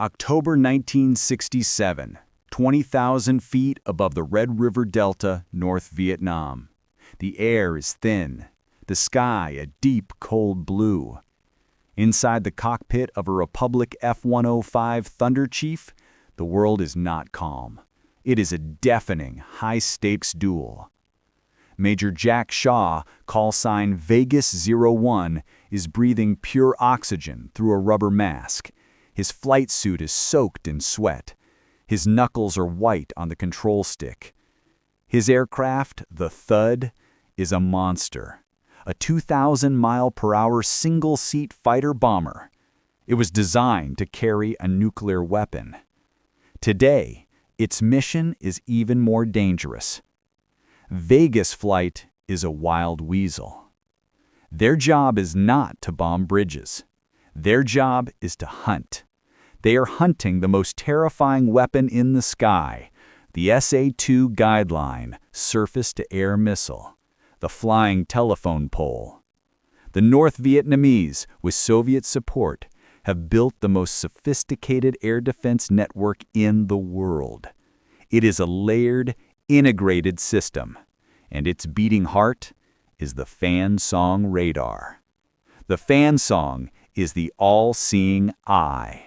October 1967, 20,000 feet above the Red River Delta, North Vietnam. The air is thin, the sky a deep, cold blue. Inside the cockpit of a Republic F-105 Thunder Chief, the world is not calm. It is a deafening, high-stakes duel. Major Jack Shaw, call sign Vegas-01, is breathing pure oxygen through a rubber mask. His flight suit is soaked in sweat. His knuckles are white on the control stick. His aircraft, the Thud, is a monster. A 2,000-mile-per-hour single-seat fighter-bomber. It was designed to carry a nuclear weapon. Today, its mission is even more dangerous. Vegas flight is a Wild Weasel. Their job is not to bomb bridges. Their job is to hunt. They are hunting the most terrifying weapon in the sky, the SA-2 Guideline surface-to-air missile, the flying telephone pole. The North Vietnamese, with Soviet support, have built the most sophisticated air defense network in the world. It is a layered, integrated system, and its beating heart is the fan song radar. The fan song is the all-seeing eye.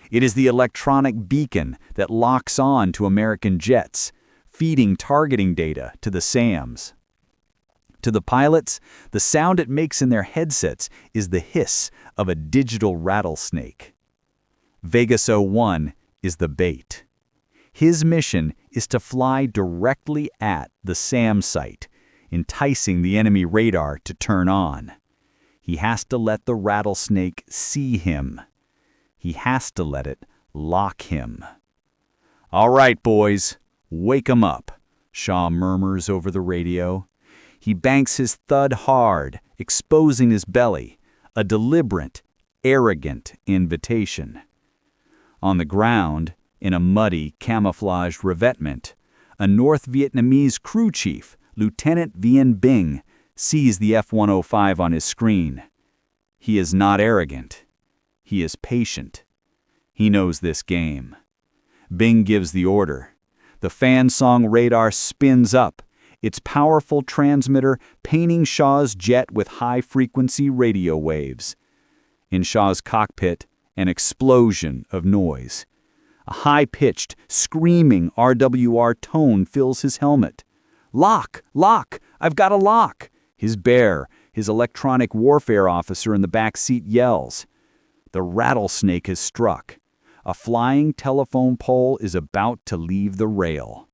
It is the electronic beacon that locks on to American jets, feeding targeting data to the SAMs. To the pilots, the sound it makes in their headsets is the hiss of a digital rattlesnake. Vegas-01 is the bait. His mission is to fly directly at the SAM site, enticing the enemy radar to turn on. He has to let the rattlesnake see him. He has to let it lock him. "All right, boys, wake 'em up," Shaw murmurs over the radio. He banks his Thud hard, exposing his belly, a deliberate, arrogant invitation. On the ground, in a muddy, camouflaged revetment, a North Vietnamese crew chief, Lieutenant Vien Binh, sees the F-105 on his screen. He is not arrogant. He is patient. He knows this game. Binh gives the order. The fan song radar spins up, its powerful transmitter painting Shaw's jet with high-frequency radio waves. In Shaw's cockpit, an explosion of noise. A high-pitched, screaming RWR tone fills his helmet. "Lock! Lock! I've got a lock!" His bear, his electronic warfare officer in the back seat, yells. The rattlesnake has struck. A flying telephone pole is about to leave the rail.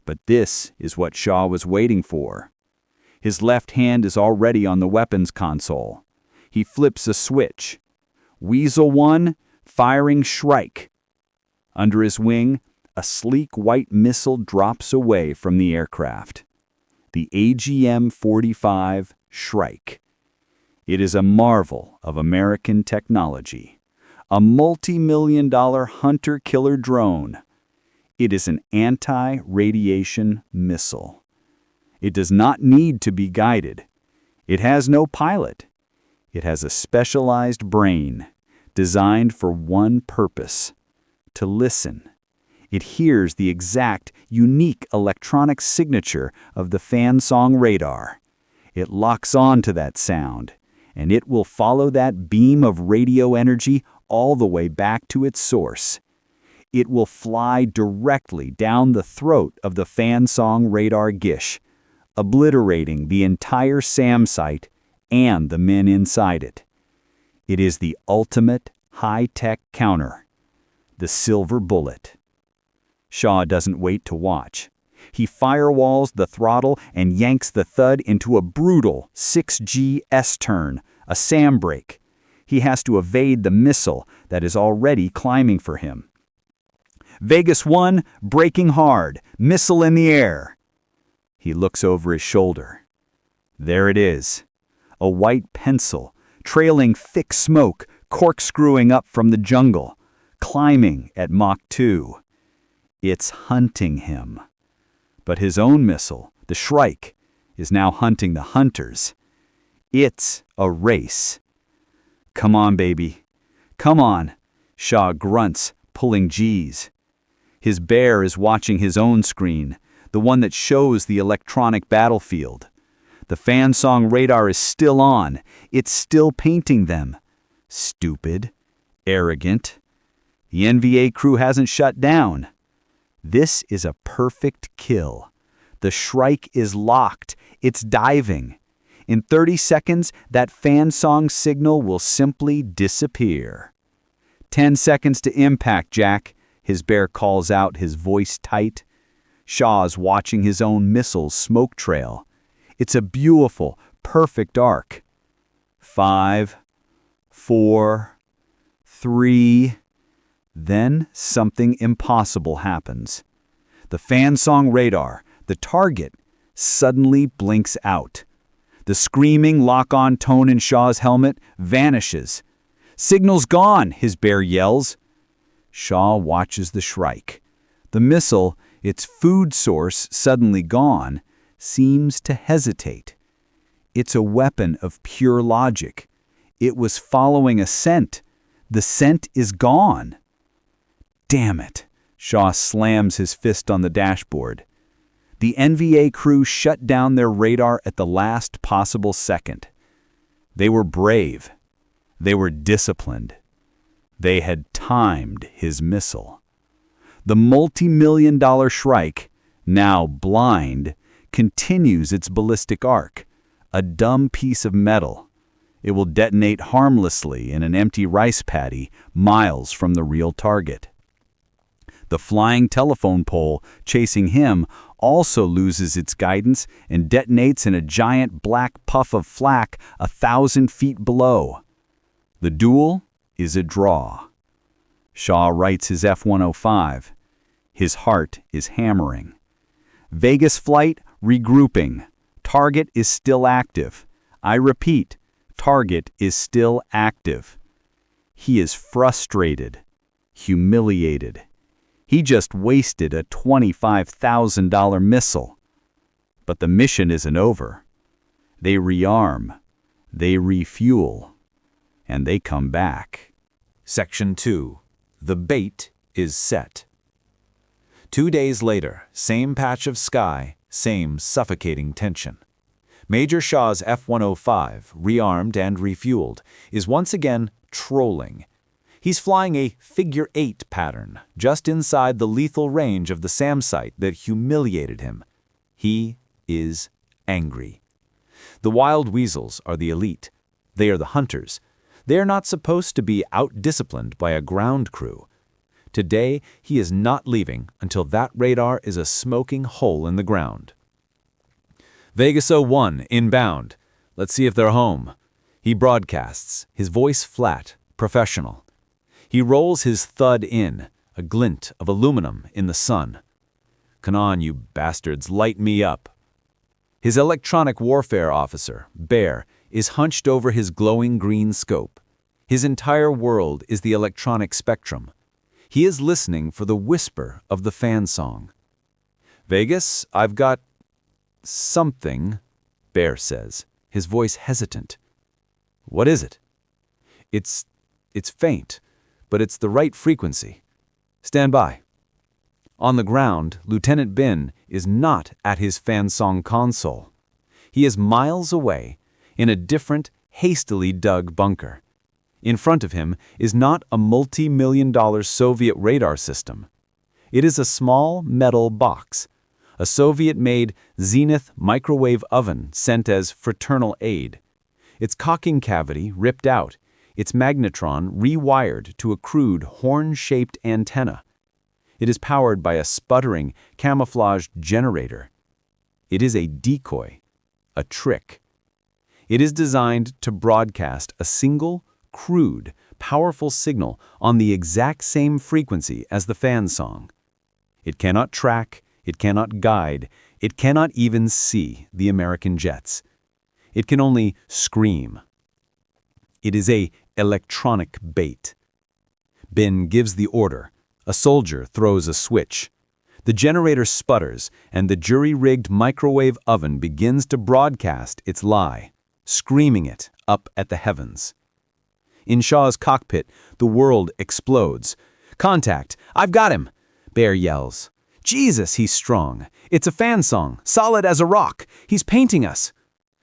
But this is what Shaw was waiting for. His left hand is already on the weapons console. He flips a switch. Weasel 1, firing Shrike. Under his wing, a sleek white missile drops away from the aircraft. The AGM-45 Shrike. It is a marvel of American technology. A multi-million-dollar hunter-killer drone. It is an anti-radiation missile. It does not need to be guided. It has no pilot. It has a specialized brain, designed for one purpose: to listen. It hears the exact, unique electronic signature of the fan song radar. It locks on to that sound, and it will follow that beam of radio energy all the way back to its source. It will fly directly down the throat of the fan song radar gish, obliterating the entire SAM site and the men inside it. It is the ultimate high-tech counter. The silver bullet. Shaw doesn't wait to watch. He firewalls the throttle and yanks the Thud into a brutal 6G S-turn, a SAM brake. He has to evade the missile that is already climbing for him. Vegas-1, braking hard, missile in the air. He looks over his shoulder. There it is. A white pencil, trailing thick smoke, corkscrewing up from the jungle. Climbing at Mach 2. It's hunting him. But his own missile, the Shrike, is now hunting the hunters. It's a race. Come on, baby. Come on. Shaw grunts, pulling G's. His bear is watching his own screen, the one that shows the electronic battlefield. The Fansong radar is still on. It's still painting them. Stupid. Arrogant. The NVA crew hasn't shut down. This is a perfect kill. The Shrike is locked. It's diving. In 30 seconds, that Fansong signal will simply disappear. 10 seconds to impact, Jack, his bear calls out, his voice tight. Shaw's watching his own missile's smoke trail. It's a beautiful, perfect arc. 5, 4, 3... Then something impossible happens. The Fansong radar, the target, suddenly blinks out. The screaming lock-on tone in Shaw's helmet vanishes. "Signal's gone," his bear yells. Shaw watches the Shrike. The missile, its food source suddenly gone, seems to hesitate. It's a weapon of pure logic. It was following a scent. The scent is gone. Damn it! Shaw slams his fist on the dashboard. The NVA crew shut down their radar at the last possible second. They were brave. They were disciplined. They had timed his missile. The multi-million-dollar Shrike, now blind, continues its ballistic arc, a dumb piece of metal. It will detonate harmlessly in an empty rice paddy miles from the real target. The flying telephone pole chasing him also loses its guidance and detonates in a giant black puff of flak 1,000 feet below. The duel is a draw. Shaw writes his F-105. His heart is hammering. Vegas flight regrouping. Target is still active. I repeat, target is still active. He is frustrated, humiliated. He just wasted a $25,000 missile. But the mission isn't over. They rearm, they refuel, and they come back. Section 2. The bait is set. 2 days later, same patch of sky, same suffocating tension. Major Shaw's F-105, rearmed and refueled, is once again trolling. He's flying a figure-8 pattern, just inside the lethal range of the SAM site that humiliated him. He is angry. The Wild Weasels are the elite. They are the hunters. They are not supposed to be out-disciplined by a ground crew. Today, he is not leaving until that radar is a smoking hole in the ground. Vegas 01, inbound. Let's see if they're home. He broadcasts, his voice flat, professional. He rolls his Thud in, a glint of aluminum in the sun. Come on, you bastards, light me up. His electronic warfare officer, Bear, is hunched over his glowing green scope. His entire world is the electronic spectrum. He is listening for the whisper of the Fansong. Vegas, I've got something, Bear says, his voice hesitant. What is it? It's faint, but it's the right frequency. Stand by. On the ground, Lieutenant Bin is not at his Fansong console. He is miles away, in a different, hastily dug bunker. In front of him is not a multi-million-dollar Soviet radar system. It is a small metal box, a Soviet-made Zenith microwave oven sent as fraternal aid. Its cocking cavity ripped out, its magnetron rewired to a crude horn-shaped antenna. It is powered by a sputtering, camouflaged generator. It is a decoy, a trick. It is designed to broadcast a single, crude, powerful signal on the exact same frequency as the Fansong. It cannot track, it cannot guide, it cannot even see the American jets. It can only scream. It is a electronic bait. Bin gives the order. A soldier throws a switch. The generator sputters, and the jury-rigged microwave oven begins to broadcast its lie, screaming it up at the heavens. In Shaw's cockpit, the world explodes. "Contact! I've got him!" Bear yells. "Jesus, he's strong. It's a fan song, solid as a rock. He's painting us."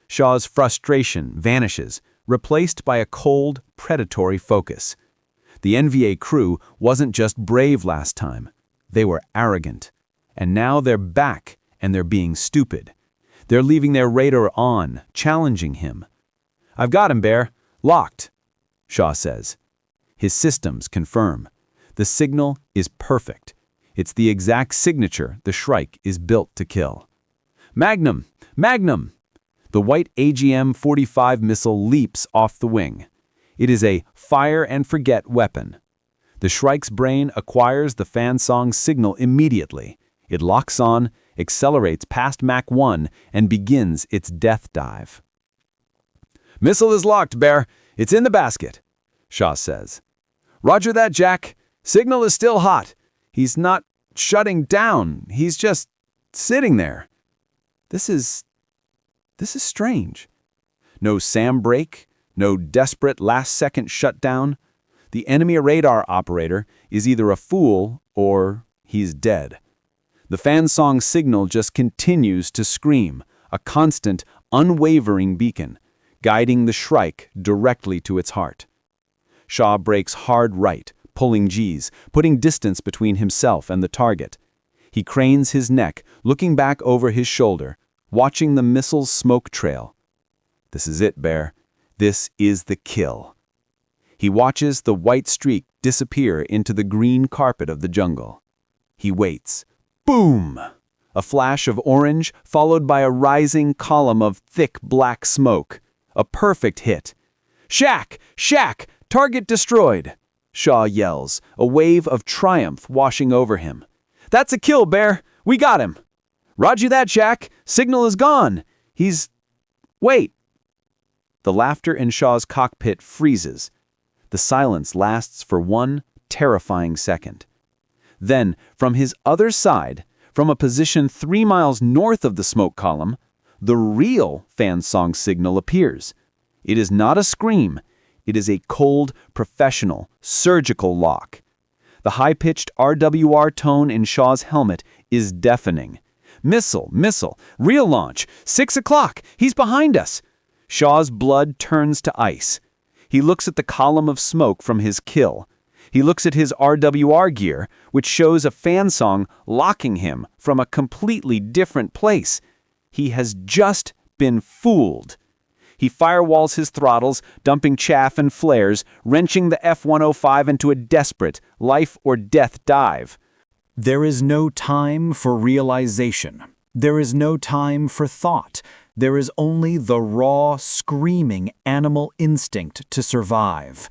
Shaw's frustration vanishes, replaced by a cold, predatory focus. The NVA crew wasn't just brave last time. They were arrogant. And now they're back, and they're being stupid. They're leaving their radar on, challenging him. "I've got him, Bear. Locked," Shaw says. His systems confirm. The signal is perfect. It's the exact signature the Shrike is built to kill. "Magnum! Magnum!" The white AGM-45 missile leaps off the wing. It is a fire-and-forget weapon. The Shrike's brain acquires the fan song signal immediately. It locks on, accelerates past Mach 1, and begins its death dive. "Missile is locked, Bear. It's in the basket," Shaw says. "Roger that, Jack. Signal is still hot. He's not shutting down. He's just sitting there. This is strange. No SAM break, no desperate last-second shutdown. The enemy radar operator is either a fool or he's dead. The fan song signal just continues to scream, a constant, unwavering beacon, guiding the Shrike directly to its heart. Shaw breaks hard right, pulling G's, putting distance between himself and the target. He cranes his neck, looking back over his shoulder, watching the missile's smoke trail. This is it, Bear. This is the kill. He watches the white streak disappear into the green carpet of the jungle. He waits. Boom! A flash of orange, followed by a rising column of thick black smoke. A perfect hit. "Shack! Shack! Target destroyed!" Shaw yells, a wave of triumph washing over him. "That's a kill, Bear! We got him!" "Roger that, Shack! Signal is gone! Wait!" The laughter in Shaw's cockpit freezes. The silence lasts for one terrifying second. Then, from his other side, from a position 3 miles north of the smoke column, the real fan song signal appears. It is not a scream. It is a cold, professional, surgical lock. The high-pitched RWR tone in Shaw's helmet is deafening. "Missile, missile, real launch, 6 o'clock, he's behind us." Shaw's blood turns to ice. He looks at the column of smoke from his kill. He looks at his RWR gear, which shows a fan song locking him from a completely different place. He has just been fooled. He firewalls his throttles, dumping chaff and flares, wrenching the F-105 into a desperate, life-or-death dive. There is no time for realization. There is no time for thought. There is only the raw, screaming animal instinct to survive.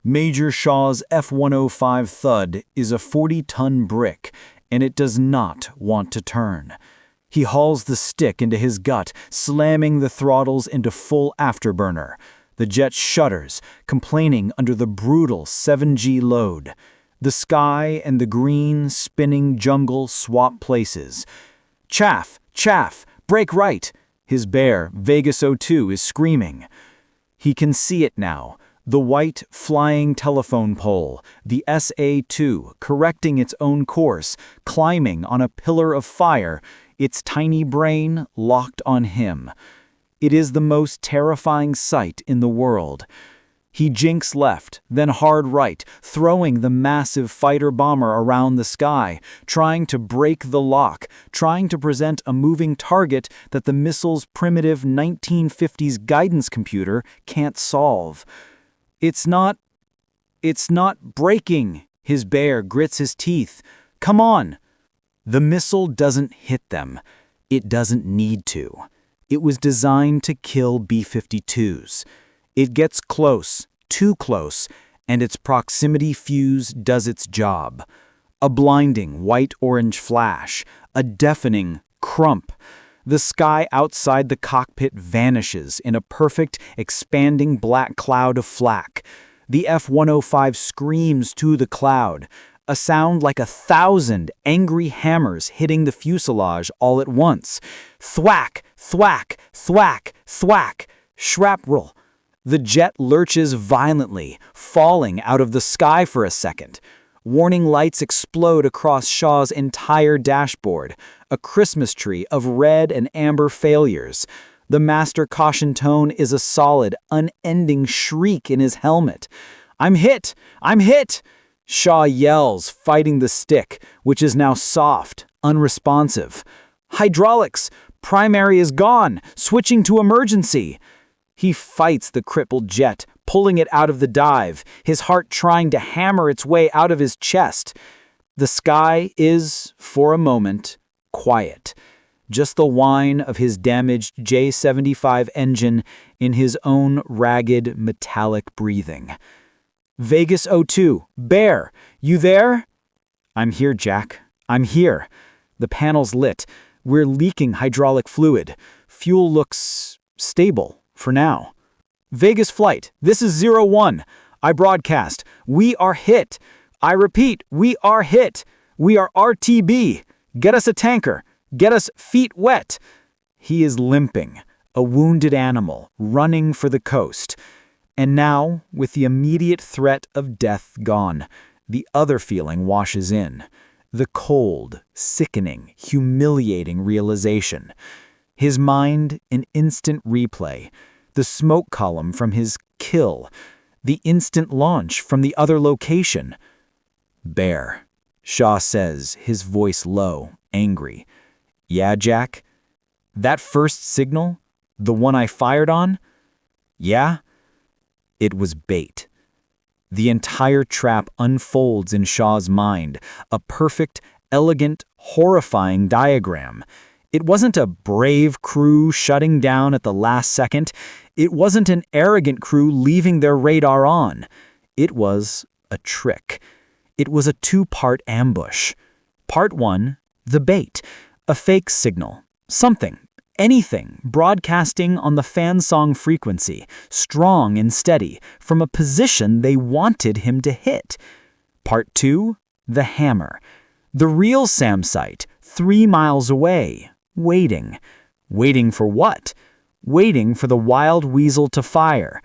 Major Shaw's F-105 Thud is a 40-ton brick, and it does not want to turn. He hauls the stick into his gut, slamming the throttles into full afterburner. The jet shudders, complaining under the brutal 7G load. The sky and the green, spinning jungle swap places. "Chaff! Chaff! Break right!" His bear, Vegas 02, is screaming. He can see it now. The white, flying telephone pole, the SA-2, correcting its own course, climbing on a pillar of fire, its tiny brain locked on him. It is the most terrifying sight in the world. He jinks left, then hard right, throwing the massive fighter-bomber around the sky, trying to break the lock, trying to present a moving target that the missile's primitive 1950s guidance computer can't solve. It's not breaking. His bear grits his teeth. "Come on!" The missile doesn't hit them. It doesn't need to. It was designed to kill B-52s. It gets close, too close, and its proximity fuse does its job. A blinding white-orange flash, a deafening crump. The sky outside the cockpit vanishes in a perfect, expanding black cloud of flak. The F-105 screams to the cloud, a sound like 1,000 angry hammers hitting the fuselage all at once. Thwack, thwack, thwack, thwack, shrapnel. The jet lurches violently, falling out of the sky for a second. Warning lights explode across Shaw's entire dashboard, a Christmas tree of red and amber failures. The master caution tone is a solid, unending shriek in his helmet. "I'm hit! I'm hit!" Shaw yells, fighting the stick, which is now soft, unresponsive. "Hydraulics! Primary is gone! Switching to emergency!" He fights the crippled jet, pulling it out of the dive, his heart trying to hammer its way out of his chest. The sky is, for a moment, quiet. Just the whine of his damaged J-75 engine in his own ragged, metallic breathing. "Vegas 02, Bear, you there?" "I'm here, Jack. I'm here." The panel's lit. We're leaking hydraulic fluid. Fuel looks stable, for now. "Vegas flight, this is 01. I broadcast. We are hit. I repeat, we are hit. We are RTB. Get us a tanker. Get us feet wet." He is limping, a wounded animal, running for the coast. And now, with the immediate threat of death gone, the other feeling washes in. The cold, sickening, humiliating realization. His mind, an instant replay. The smoke column from his kill. The instant launch from the other location. "Bear," Shaw says, his voice low, angry. "Yeah, Jack? That first signal? The one I fired on? Yeah?" It was bait. The entire trap unfolds in Shaw's mind, a perfect, elegant, horrifying diagram. It wasn't a brave crew shutting down at the last second. It wasn't an arrogant crew leaving their radar on. It was a trick. It was a two-part ambush. Part one, the bait, a fake signal, something, anything, broadcasting on the fan song frequency, strong and steady, from a position they wanted him to hit. Part two, the hammer, the real SAM site, 3 miles away, waiting. Waiting for what? Waiting for the Wild Weasel to fire.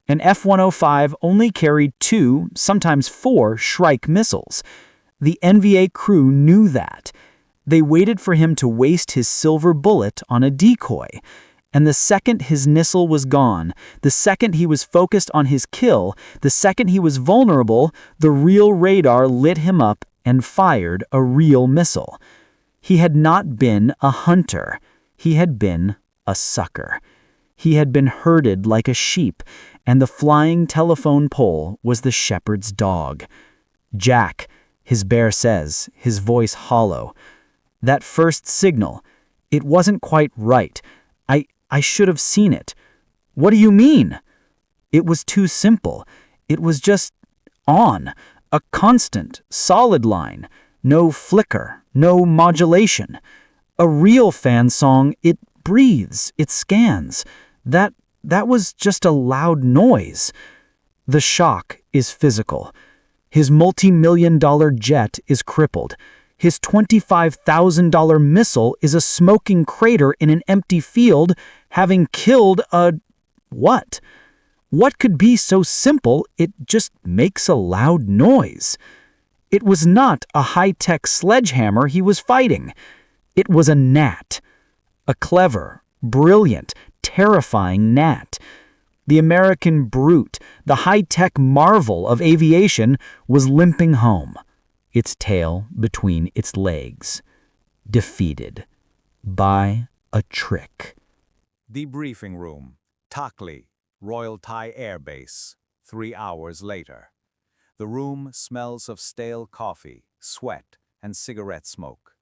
An F-105 only carried 2, sometimes 4, Shrike missiles. The NVA crew knew that. They waited for him to waste his silver bullet on a decoy. And the second his missile was gone, the second he was focused on his kill, the second he was vulnerable, the real radar lit him up and fired a real missile. He had not been a hunter. He had been a sucker. He had been herded like a sheep, and the flying telephone pole was the shepherd's dog. "Jack," his bear says, his voice hollow. "That first signal, it wasn't quite right. I should have seen it." "What do you mean?" "It was too simple. It was just on. A constant, solid line. No flicker, no modulation. A real fan song, it breathes, it scans. That was just a loud noise." The shock is physical. His multi-million-dollar jet is crippled. His $25,000 missile is a smoking crater in an empty field, having killed a... what? What could be so simple it just makes a loud noise? It was not a high-tech sledgehammer he was fighting. It was a gnat. A clever, brilliant, terrifying gnat. The American brute, the high-tech marvel of aviation, was limping home, its tail between its legs, defeated by a trick. Debriefing room, Takli, Royal Thai Air Base, 3 hours later. The room smells of stale coffee, sweat, and cigarette smoke.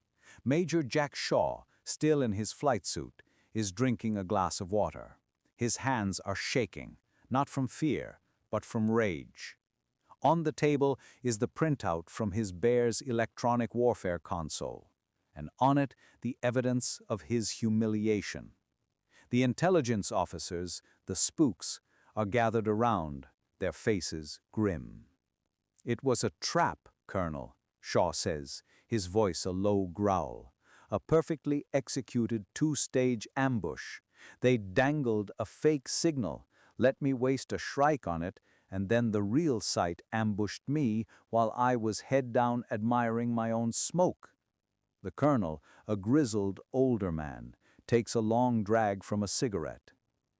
Major Jack Shaw, still in his flight suit, is drinking a glass of water. His hands are shaking, not from fear, but from rage. On the table is the printout from his bear's electronic warfare console, and on it the evidence of his humiliation. The intelligence officers, the spooks, are gathered around, their faces grim. "It was a trap, Colonel," Shaw says, his voice a low growl. "A perfectly executed 2-stage ambush. They dangled a fake signal, let me waste a Shrike on it, and then the real sight ambushed me while I was head down admiring my own smoke. The colonel, a grizzled, older man, takes a long drag from a cigarette.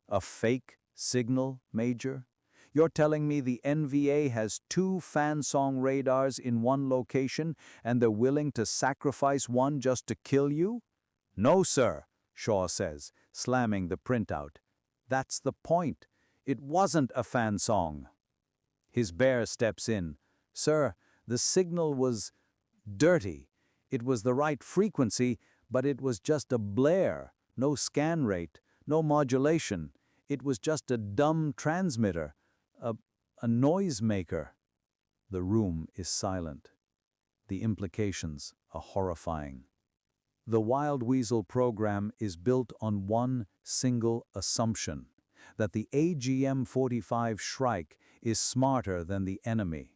A fake signal, Major? You're telling me the NVA has 2 fan-song radars in one location and they're willing to sacrifice one just to kill you? No, sir, Shaw says, slamming the printout. That's the point. It wasn't a fan song. His bear steps in. Sir, the signal was dirty. It was the right frequency, but it was just a blare. No scan rate, no modulation. It was just a dumb transmitter, a noisemaker. The room is silent. The implications are horrifying. The Wild Weasel program is built on one single assumption, that the AGM-45 Shrike is smarter than the enemy.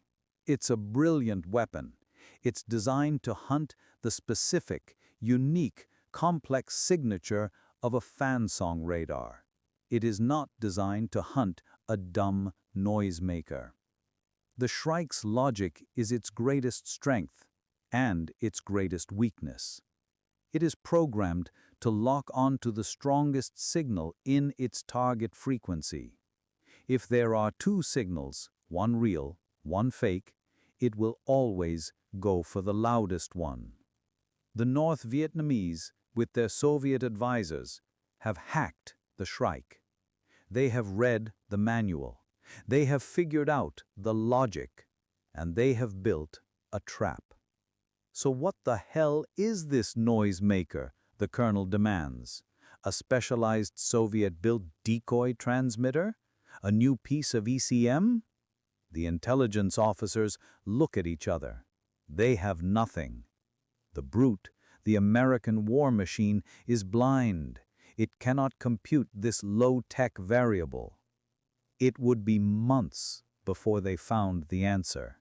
It's a brilliant weapon. It's designed to hunt the specific, unique, complex signature of a fan-song radar. It is not designed to hunt a dumb noisemaker. The Shrike's logic is its greatest strength and its greatest weakness. It is programmed to lock onto the strongest signal in its target frequency. If there are 2 signals, one real, one fake, it will always go for the loudest one. The North Vietnamese, with their Soviet advisors, have hacked the Shrike. They have read the manual. They have figured out the logic, and they have built a trap. So what the hell is this noisemaker, the colonel demands? A specialized Soviet-built decoy transmitter? A new piece of ECM? The intelligence officers look at each other. They have nothing. The brute, the American war machine, is blind. It cannot compute this low-tech variable. It would be months before they found the answer.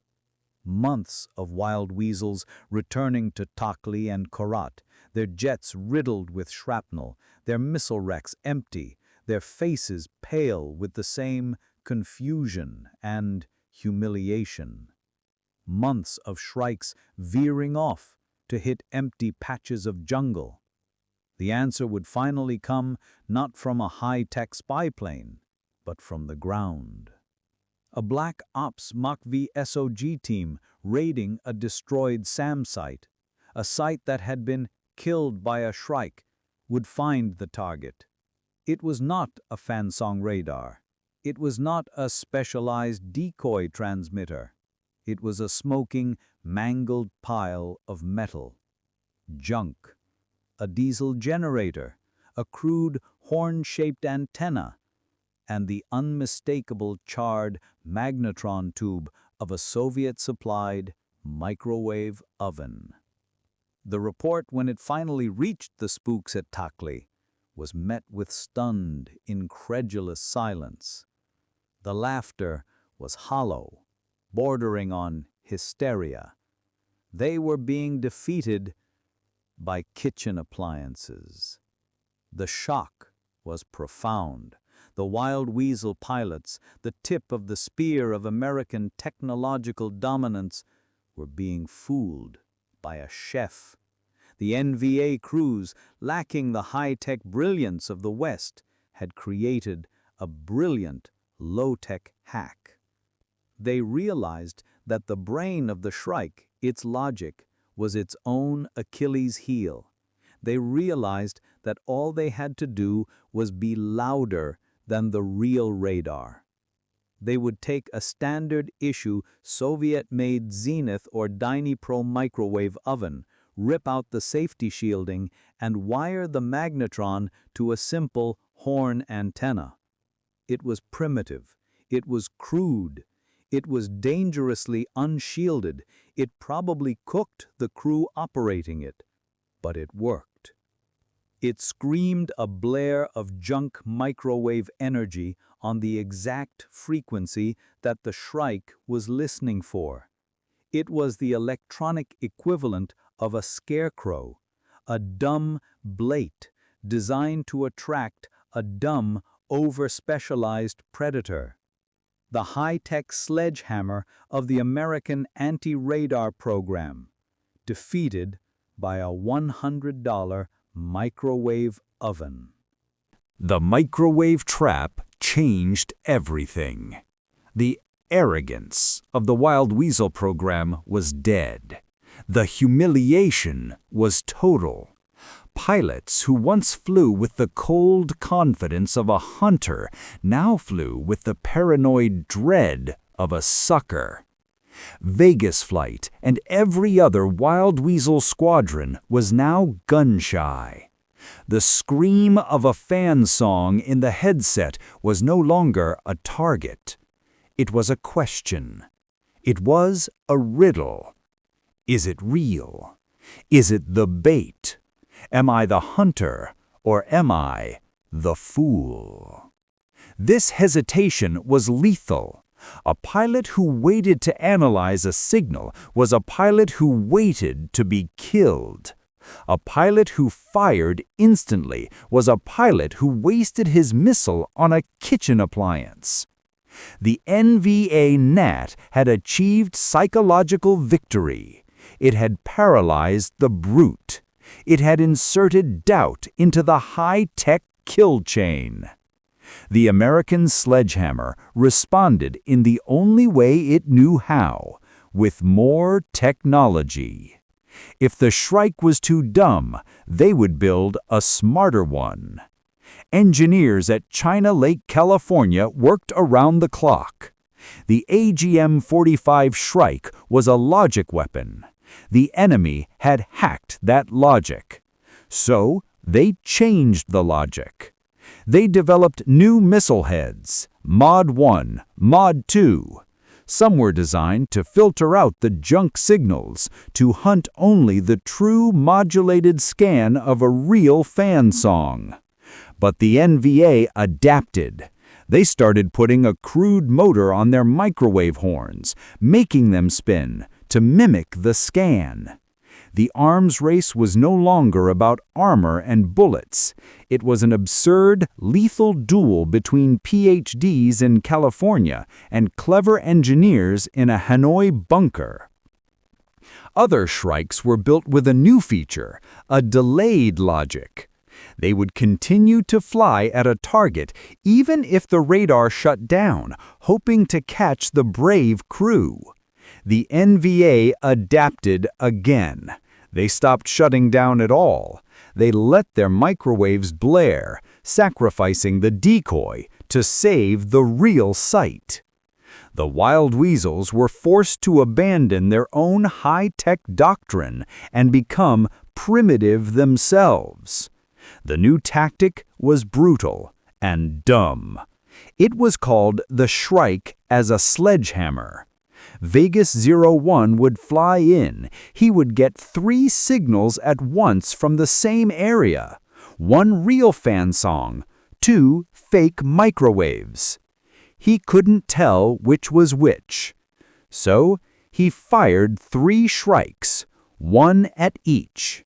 Months of Wild Weasels returning to Takli and Korat, their jets riddled with shrapnel, their missile wrecks empty, their faces pale with the same confusion and humiliation. Months of Shrikes veering off to hit empty patches of jungle. The answer would finally come not from a high-tech spy plane, but from the ground. A Black Ops Mach-V SOG team raiding a destroyed SAM site, a site that had been killed by a Shrike, would find the target. It was not a fan-song radar. It was not a specialized decoy transmitter. It was a smoking, mangled pile of metal. Junk. A diesel generator, a crude horn-shaped antenna, and the unmistakable charred magnetron tube of a Soviet-supplied microwave oven. The report, when it finally reached the spooks at Takli, was met with stunned, incredulous silence. The laughter was hollow, bordering on hysteria. They were being defeated by kitchen appliances. The shock was profound. The Wild Weasel pilots, the tip of the spear of American technological dominance, were being fooled by a chef. The NVA crews, lacking the high-tech brilliance of the West, had created a brilliant, low-tech hack. They realized that the brain of the Shrike, its logic, was its own Achilles heel. They realized that all they had to do was be louder than the real radar. They would take a standard-issue Soviet-made Zenith or Dynapro microwave oven, rip out the safety shielding, and wire the magnetron to a simple horn antenna. It was primitive. It was crude. It was dangerously unshielded. It probably cooked the crew operating it. But it worked. It screamed a blare of junk microwave energy on the exact frequency that the Shrike was listening for. It was the electronic equivalent of a scarecrow, a dumb blate designed to attract a dumb over-specialized predator. The high-tech Sledgehammer of the American anti-radar program, defeated by a $100 microwave oven. The microwave trap changed everything. The arrogance of the Wild Weasel program was dead. The humiliation was total. Pilots who once flew with the cold confidence of a hunter now flew with the paranoid dread of a sucker. Vegas Flight and every other Wild Weasel squadron was now gun-shy. The scream of a fan song in the headset was no longer a target. It was a question. It was a riddle. Is it real? Is it the bait? Am I the hunter, or am I the fool? This hesitation was lethal. A pilot who waited to analyze a signal was a pilot who waited to be killed. A pilot who fired instantly was a pilot who wasted his missile on a kitchen appliance. The NVA Gnat had achieved psychological victory. It had paralyzed the brute. It had inserted doubt into the high-tech kill chain. The American Sledgehammer responded in the only way it knew how, with more technology. If the Shrike was too dumb, they would build a smarter one. Engineers at China Lake, California worked around the clock. The AGM-45 Shrike was a logic weapon. The enemy had hacked that logic. So they changed the logic. They developed new missile heads, Mod 1, Mod 2. Some were designed to filter out the junk signals, to hunt only the true modulated scan of a real fan song. But the NVA adapted. They started putting a crude motor on their microwave horns, making them spin to mimic the scan. The arms race was no longer about armor and bullets. It was an absurd, lethal duel between PhDs in California and clever engineers in a Hanoi bunker. Other Shrikes were built with a new feature, a delayed logic. They would continue to fly at a target even if the radar shut down, hoping to catch the brave crew. The NVA adapted again. They stopped shutting down at all. They let their microwaves blare, sacrificing the decoy to save the real sight. The Wild Weasels were forced to abandon their own high-tech doctrine and become primitive themselves. The new tactic was brutal and dumb. It was called the Shrike as a sledgehammer. Vegas 01 would fly in. He would get 3 signals at once from the same area. 1 real fan song, 2 fake microwaves. He couldn't tell which was which. So he fired 3 Shrikes, 1 at each.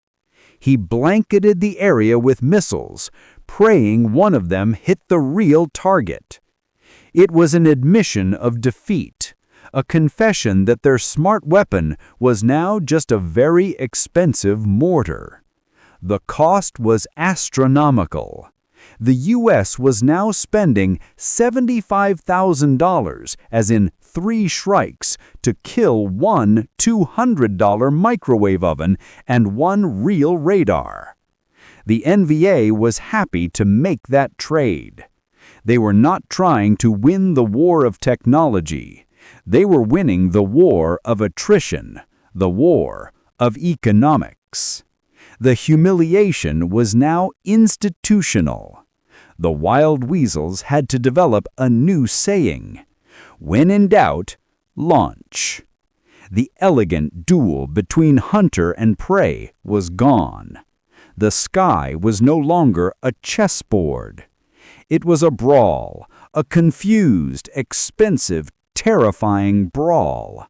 He blanketed the area with missiles, praying one of them hit the real target. It was an admission of defeat, a confession that their smart weapon was now just a very expensive mortar. The cost was astronomical. The U.S. was now spending $75,000, as in 3 Shrikes, to kill 1 $200 microwave oven and 1 real radar. The NVA was happy to make that trade. They were not trying to win the war of technology. They were winning the war of attrition, the war of economics. The humiliation was now institutional. The Wild Weasels had to develop a new saying. When in doubt, launch. The elegant duel between hunter and prey was gone. The sky was no longer a chessboard. It was a brawl, a confused, expensive, terrifying brawl.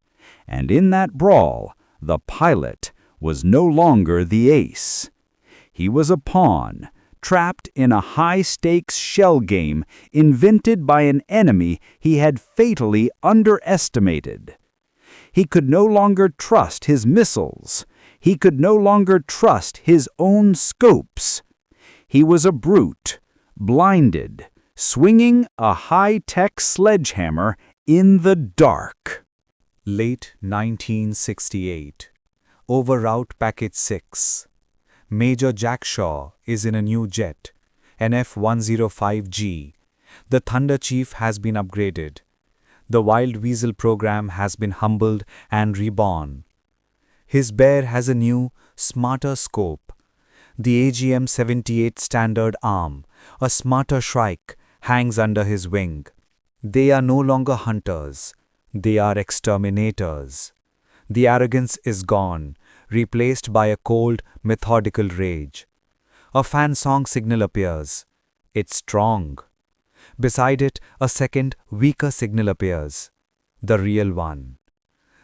And in that brawl, the pilot was no longer the ace. He was a pawn, trapped in a high-stakes shell game invented by an enemy he had fatally underestimated. He could no longer trust his missiles. He could no longer trust his own scopes. He was a brute, blinded, swinging a high-tech sledgehammer in the dark. Late 1968. Over Route Package 6. Major Jack Shaw is in a new jet, an F-105G. The Thunder Chief has been upgraded. The Wild Weasel program has been humbled and reborn. His bear has a new, smarter scope. The AGM-45 standard arm, a smarter Shrike, hangs under his wing. They are no longer hunters. They are exterminators. The arrogance is gone, replaced by a cold, methodical rage. A fan song signal appears. It's strong. Beside it, a second, weaker signal appears. The real one.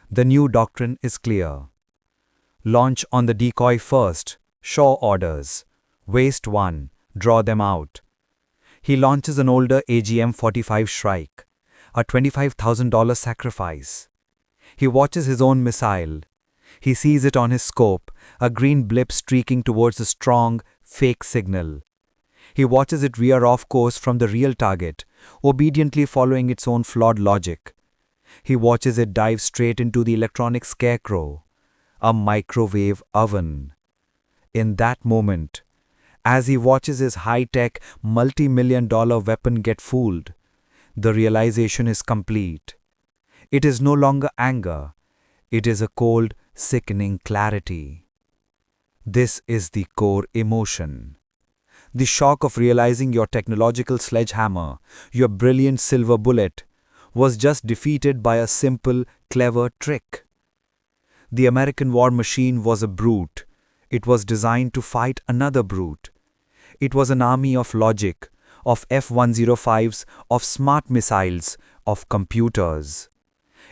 The new doctrine is clear. Launch on the decoy first, Shaw orders. Waste one, draw them out. He launches an older AGM-45 Shrike, a $25,000 sacrifice. He watches his own missile. He sees it on his scope, a green blip streaking towards a strong, fake signal. He watches it veer off course from the real target, obediently following its own flawed logic. He watches it dive straight into the electronic scarecrow, a microwave oven. In that moment, as he watches his high-tech, multi-million-dollar weapon get fooled, the realization is complete. It is no longer anger. It is a cold, sickening clarity. This is the core emotion. The shock of realizing your technological sledgehammer, your brilliant silver bullet, was just defeated by a simple, clever trick. The American war machine was a brute. It was designed to fight another brute. It was an army of logic, of F-105s, of smart missiles, of computers.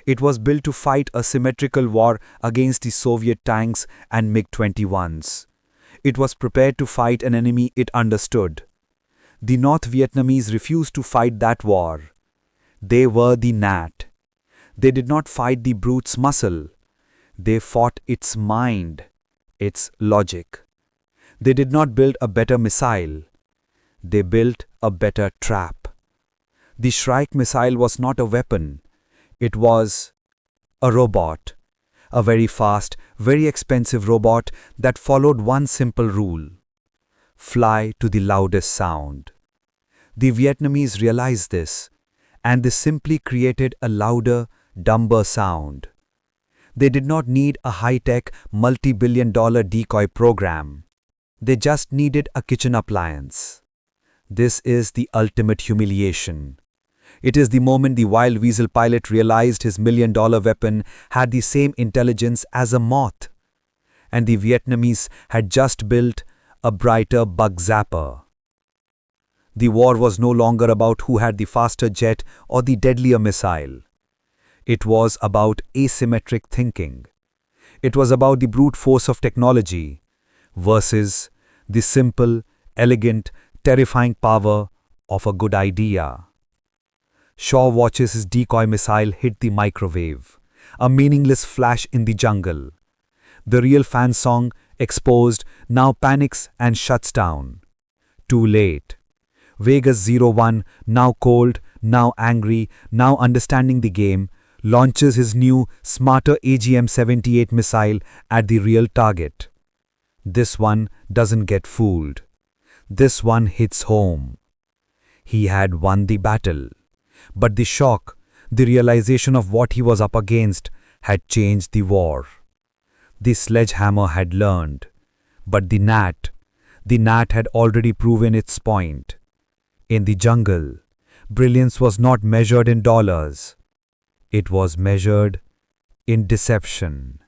It was built to fight a symmetrical war against the Soviet tanks and MiG-21s. It was prepared to fight an enemy it understood. The North Vietnamese refused to fight that war. They were the Gnat. They did not fight the brute's muscle. They fought its mind, its logic. They did not build a better missile. They built a better trap. The Shrike missile was not a weapon. It was a robot. A very fast, very expensive robot that followed one simple rule: fly to the loudest sound. The Vietnamese realized this, and they simply created a louder, dumber sound. They did not need a high-tech, multi-billion-dollar decoy program. They just needed a kitchen appliance. This is the ultimate humiliation. It is the moment the Wild Weasel pilot realized his million-dollar weapon had the same intelligence as a moth. And the Vietnamese had just built a brighter bug zapper. The war was no longer about who had the faster jet or the deadlier missile. It was about asymmetric thinking. It was about the brute force of technology versus the simple, elegant, terrifying power of a good idea. Shaw watches his decoy missile hit the microwave, a meaningless flash in the jungle. The real fan song, exposed, now panics and shuts down. Too late. Vegas 01, now cold, now angry, now understanding the game, launches his new, smarter AGM-78 missile at the real target. This one doesn't get fooled. This one hits home. He had won the battle. But the shock, the realization of what he was up against, had changed the war. The sledgehammer had learned. But the Gnat had already proven its point. In the jungle, brilliance was not measured in dollars. It was measured in deception.